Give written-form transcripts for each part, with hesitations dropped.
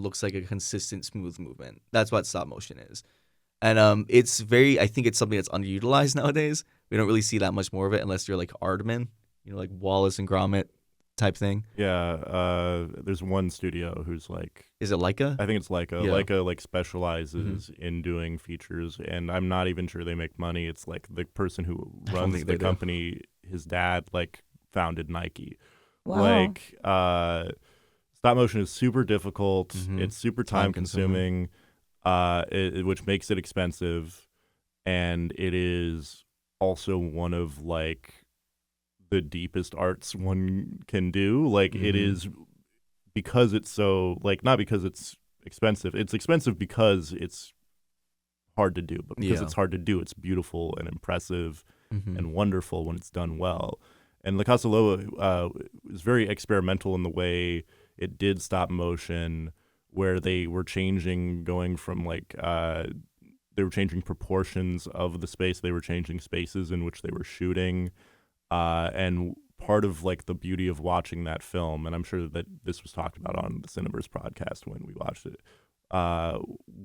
looks like a consistent, smooth movement. That's what stop motion is. And I think it's something that's underutilized nowadays. We don't really see that much more of it unless you're like Aardman, like Wallace and Gromit type thing. Yeah, there's one studio who's like... Is it Leica? I think it's Leica. Yeah. Leica like specializes in doing features, and I'm not even sure they make money. It's like the person who runs the company, his dad like founded Nike. Wow. Like stop motion is super difficult. It's super time consuming, which makes it expensive, and it is also one of like the deepest arts one can do. Like it is, because it's so like, not because it's expensive. It's expensive because it's hard to do, but because it's hard to do, it's beautiful and impressive and wonderful when it's done well. And La Casa Loba is very experimental in the way it did stop motion, where they were going from like they were changing proportions of the space, they were changing spaces in which they were shooting. And part of like the beauty of watching that film, and I'm sure that this was talked about on the Cineverse podcast when we watched it,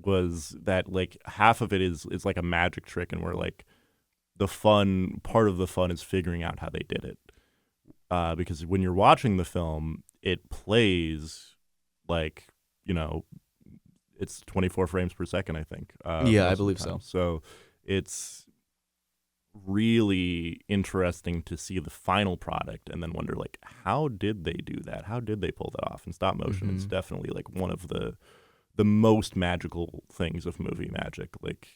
was that like half of it is like a magic trick, and where like part of the fun is figuring out how they did it. Because when you're watching the film, it plays like, it's 24 frames per second, I think. I believe so. So it's really interesting to see the final product and then wonder, like, how did they do that? How did they pull that off? In stop motion, it's definitely like one of the most magical things of movie magic. Like,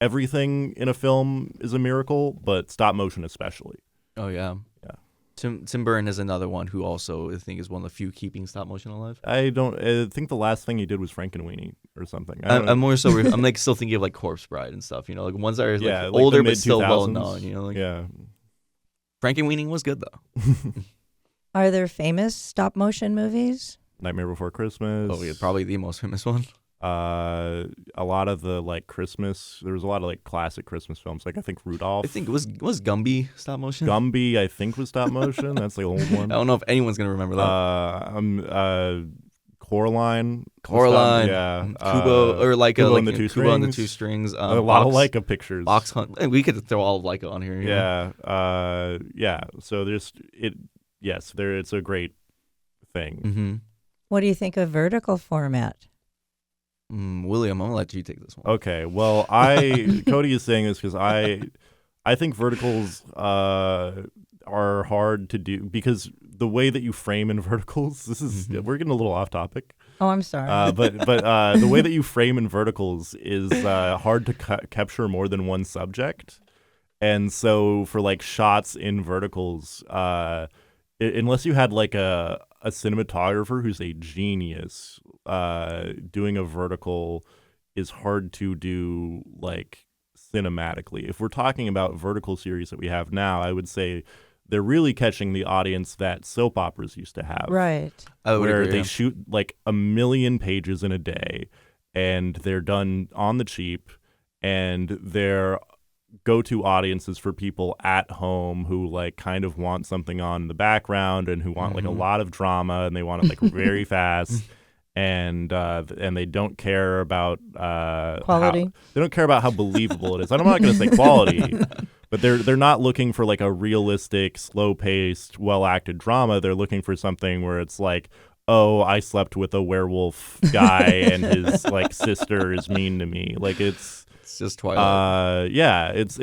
everything in a film is a miracle, but stop motion especially. Oh, yeah. Yeah. Tim Burton is another one who also, I think, is one of the few keeping stop motion alive. I think the last thing he did was Frankenweenie or something. I'm more so I'm like still thinking of like Corpse Bride and stuff, like ones that are like like older but still well known, like yeah. Frankenweenie was good though. Are there famous stop motion movies? Nightmare Before Christmas. Oh yeah, probably the most famous one. A lot of the like Christmas, there was a lot of like classic Christmas films. Like I think Rudolph. I think it was Gumby stop motion. Gumby, I think, was stop motion. That's the old one. I don't know if anyone's gonna remember that. Coraline. Yeah. Kubo or like Kubo like and the Two Kubo and the Strings. Two Strings. A lot of Leica pictures. Ox Hunt. And we could throw all of Leica on here. Yeah. So there's it. Yes, it's a great thing. What do you think of vertical format? William, I'm gonna let you take this one. Okay, well, Kody is saying this because I think verticals are hard to do, because the way that you frame in verticals, we're getting a little off topic. Oh, I'm sorry. But the way that you frame in verticals is hard to capture more than one subject, and so for like shots in verticals, unless you had like a cinematographer who's a genius, doing a vertical is hard to do like cinematically. If we're talking about vertical series that we have now, I would say they're really catching the audience that soap operas used to have. Right. Where they shoot like 1 million pages in a day, and they're done on the cheap, and they're go-to audiences for people at home who like kind of want something on the background and who want like a lot of drama, and they want it like very fast, and they don't care about quality. They don't care about how believable it is. I'm not going to say quality, but they're not looking for like a realistic, slow-paced, well-acted drama. They're looking for something where it's like, oh, I slept with a werewolf guy and his like sister is mean to me. Like it's just Twilight. It's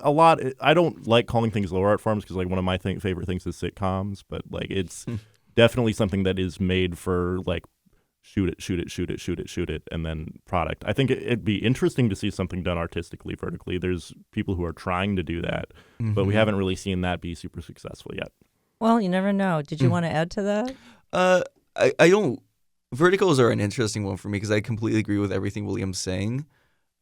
a lot. I don't like calling things lower art forms because like one of my favorite things is sitcoms, but like it's definitely something that is made for like shoot it, and then product. I think it'd be interesting to see something done artistically vertically. There's people who are trying to do that, but we haven't really seen that be super successful yet. Well, you never know. Did you want to add to that? I don't. Verticals are an interesting one for me because I completely agree with everything William's saying.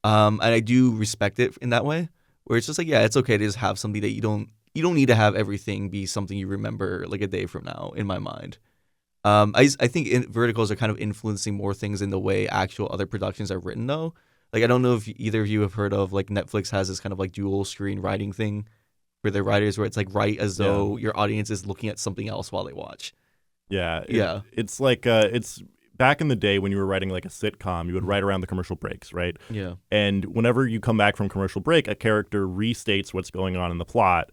And I do respect it in that way, where it's just like, yeah, it's okay to just have something that you don't need to have everything be something you remember like a day from now, in my mind. I think verticals are kind of influencing more things in the way actual other productions are written, though. Like, I don't know if either of you have heard of, like, Netflix has this kind of like dual screen writing thing for their writers, where it's like write as though your audience is looking at something else while they watch. Yeah. It's like, back in the day when you were writing like a sitcom, you would write around the commercial breaks, right? Yeah. And whenever you come back from commercial break, a character restates what's going on in the plot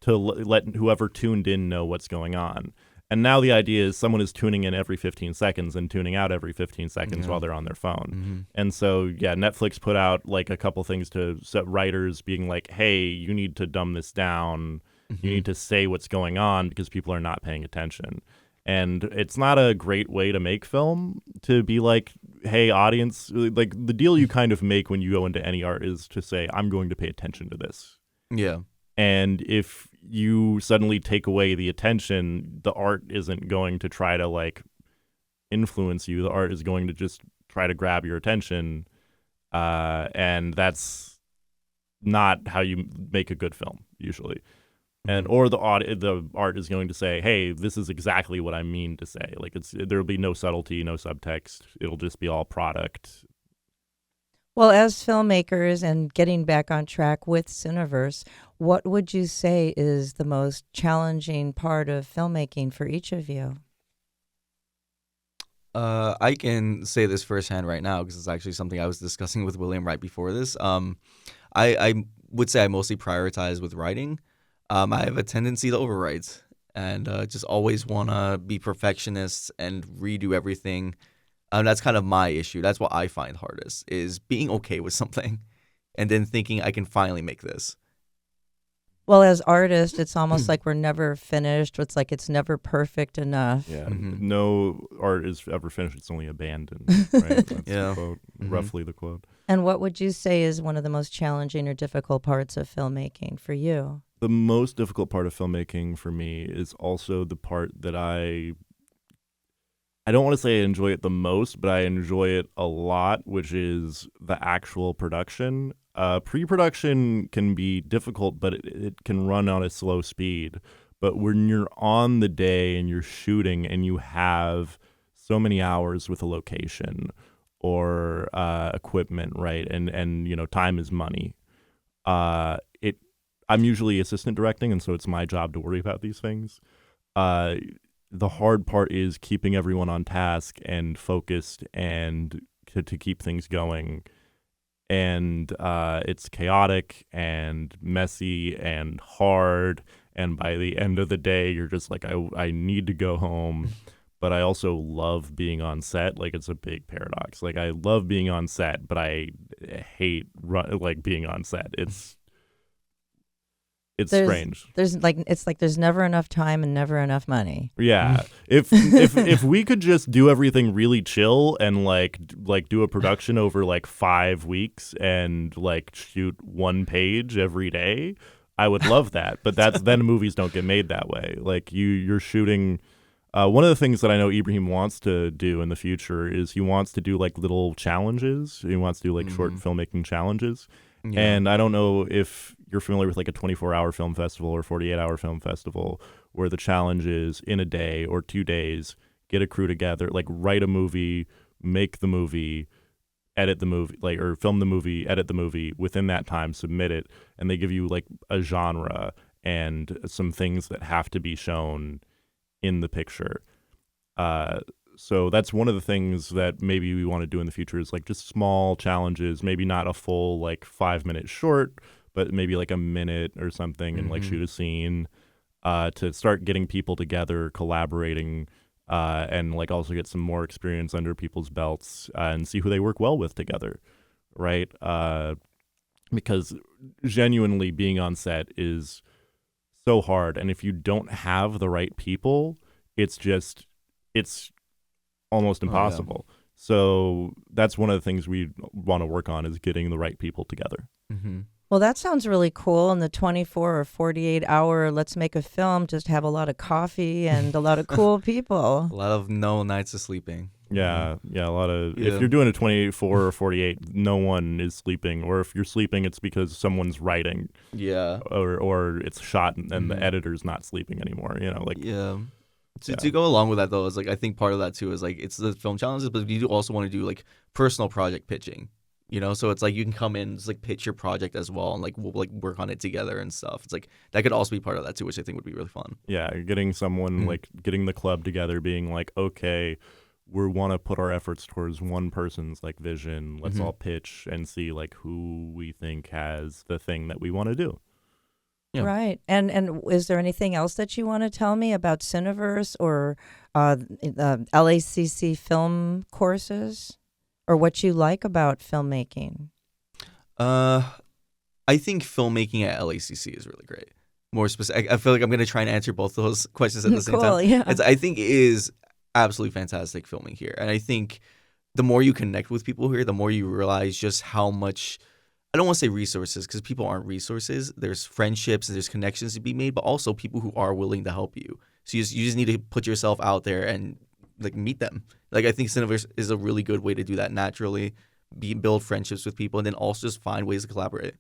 to let whoever tuned in know what's going on. And now the idea is someone is tuning in every 15 seconds and tuning out every 15 seconds while they're on their phone. Mm-hmm. And so, yeah, Netflix put out like a couple things to set writers being like, hey, you need to dumb this down. You need to say what's going on because people are not paying attention. And it's not a great way to make film, to be like, hey, audience, like the deal you kind of make when you go into any art is to say, I'm going to pay attention to this. Yeah. And if you suddenly take away the attention, the art isn't going to try to like influence you. The art is going to just try to grab your attention. And that's not how you make a good film usually. And or the art is going to say, hey, this is exactly what I mean to say. Like there'll be no subtlety, no subtext. It'll just be all product. Well, as filmmakers and getting back on track with Cineverse, what would you say is the most challenging part of filmmaking for each of you? I can say this firsthand right now because it's actually something I was discussing with William right before this. I would say I mostly prioritize with writing. I have a tendency to overwrite and just always want to be perfectionist and redo everything. That's kind of my issue. That's what I find hardest, is being okay with something and then thinking I can finally make this. Well, as artists, it's almost like we're never finished. It's like it's never perfect enough. Yeah, no art is ever finished. It's only abandoned, right? That's the quote, roughly the quote. And what would you say is one of the most challenging or difficult parts of filmmaking for you? The most difficult part of filmmaking for me is also the part that I don't want to say I enjoy it the most, but I enjoy it a lot, which is the actual production. Pre-production can be difficult, but it can run on a slow speed. But when you're on the day and you're shooting and you have so many hours with a location or equipment, right, and you know, time is money. I'm usually assistant directing, and so it's my job to worry about these things. The hard part is keeping everyone on task and focused and to keep things going. And it's chaotic and messy and hard. And by the end of the day, you're just like, I need to go home. But I also love being on set. Like, it's a big paradox. Like, I love being on set, but I hate being on set. It's strange. There's never enough time and never enough money. Yeah. If we could just do everything really chill and like do a production over like 5 weeks and like shoot one page every day, I would love that. But then movies don't get made that way. Like you're shooting. One of the things that I know Ibrahim wants to do in the future is he wants to do like little challenges. He wants to do like short filmmaking challenges. Yeah. And I don't know if you're familiar with like a 24-hour film festival or 48-hour film festival where the challenge is in a day or 2 days, get a crew together, like write a movie, make the movie, edit the movie, like, or film the movie, edit the movie within that time, submit it. And they give you like a genre and some things that have to be shown in the picture. So that's one of the things that maybe we want to do in the future is like just small challenges, maybe not a full like 5-minute short, but maybe like a minute or something and like shoot a scene to start getting people together, collaborating, and like also get some more experience under people's belts and see who they work well with together, right? Because genuinely being on set is so hard. And if you don't have the right people, it's almost impossible. So that's one of the things we want to work on is getting the right people together. Well, that sounds really cool. In the 24 or 48 hour, let's make a film, just have a lot of coffee and a lot of cool people. A lot of no nights of sleeping. Yeah, a lot of. If you're doing a 24 or 48, no one is sleeping, or if you're sleeping, it's because someone's writing. Yeah. Or it's shot and the editor's not sleeping anymore. You know, like. Yeah. To go along with that though is like I think part of that too is like it's the film challenges, but you do also want to do like personal project pitching. You know, so it's like you can come in and just like pitch your project as well, and like we'll like work on it together and stuff. It's like that could also be part of that too, which I think would be really fun. Yeah, getting someone like getting the club together, being like, okay, we want to put our efforts towards one person's like vision. Let's Mm-hmm. all pitch and see like who we think has the thing that we want to do. Yeah. Right. And is there anything else that you want to tell me about Cineverse or the LACC film courses, or what you like about filmmaking? I think filmmaking at LACC is really great. More specific, I feel like I'm going to try and answer both of those questions at the same Cool, time. yeah. I think it is absolutely fantastic filming here, and I think the more you connect with people here, the more you realize just how much. I don't want to say resources because people aren't resources. There's friendships and there's connections to be made, but also people who are willing to help you. So you just need to put yourself out there and like meet them. Like I think Cineverse is a really good way to do that naturally, build friendships with people, and then also just find ways to collaborate.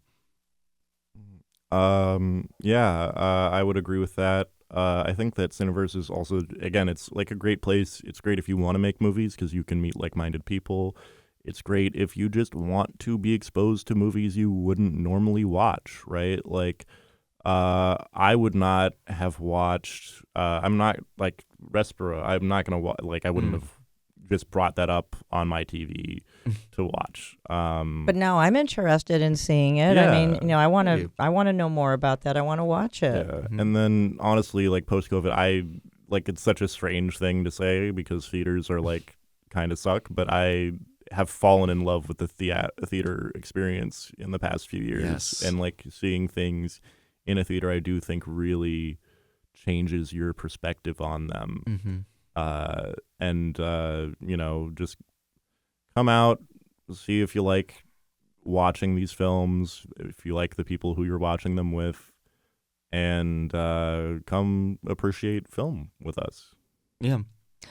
I would agree with that. I think that Cineverse is also, again, it's like a great place. It's great if you want to make movies because you can meet like-minded people. It's great if you just want to be exposed to movies you wouldn't normally watch, right? Like, I would not have watched, I'm not like Respira. I'm not going to watch, like, I wouldn't have just brought that up on my TV to watch. But now I'm interested in seeing it. Yeah. I mean, I want to know more about that. I want to watch it. Yeah. And then honestly, like post-COVID, it's such a strange thing to say because theaters are like kind of suck, but I have fallen in love with the theater experience in the past few years. Yes. And like seeing things in a theater, I do think really changes your perspective on them. Mm-hmm. Just come out, see if you like watching these films, if you like the people who you're watching them with, and come appreciate film with us. Yeah.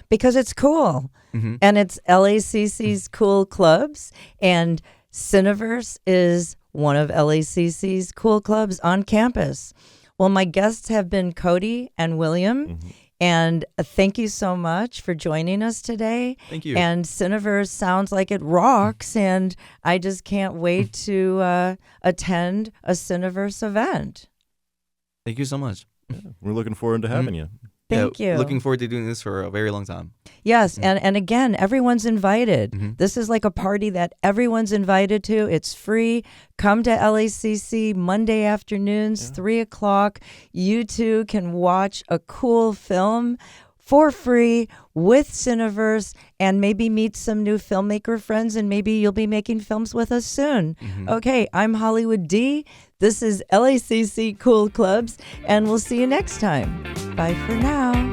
Because it's cool. Mm-hmm. And it's LACC's cool clubs, and Cineverse is one of LACC's cool clubs on campus. Well, my guests have been Kody and William, Mm-hmm. and thank you so much for joining us today. Thank you. And Cineverse sounds like it rocks, and I just can't wait to attend a Cineverse event. Thank you so much. Yeah, we're looking forward to having you. Thank you. Looking forward to doing this for a very long time. Yes, and again, everyone's invited. Mhm. This is like a party that everyone's invited to. It's free. Come to LACC Monday afternoons, 3:00. You too can watch a cool film for free with Cineverse and maybe meet some new filmmaker friends, and maybe you'll be making films with us soon. Mhm. Okay, I'm Hollywood D. This is LACC Cool Clubs, and we'll see you next time. Bye for now.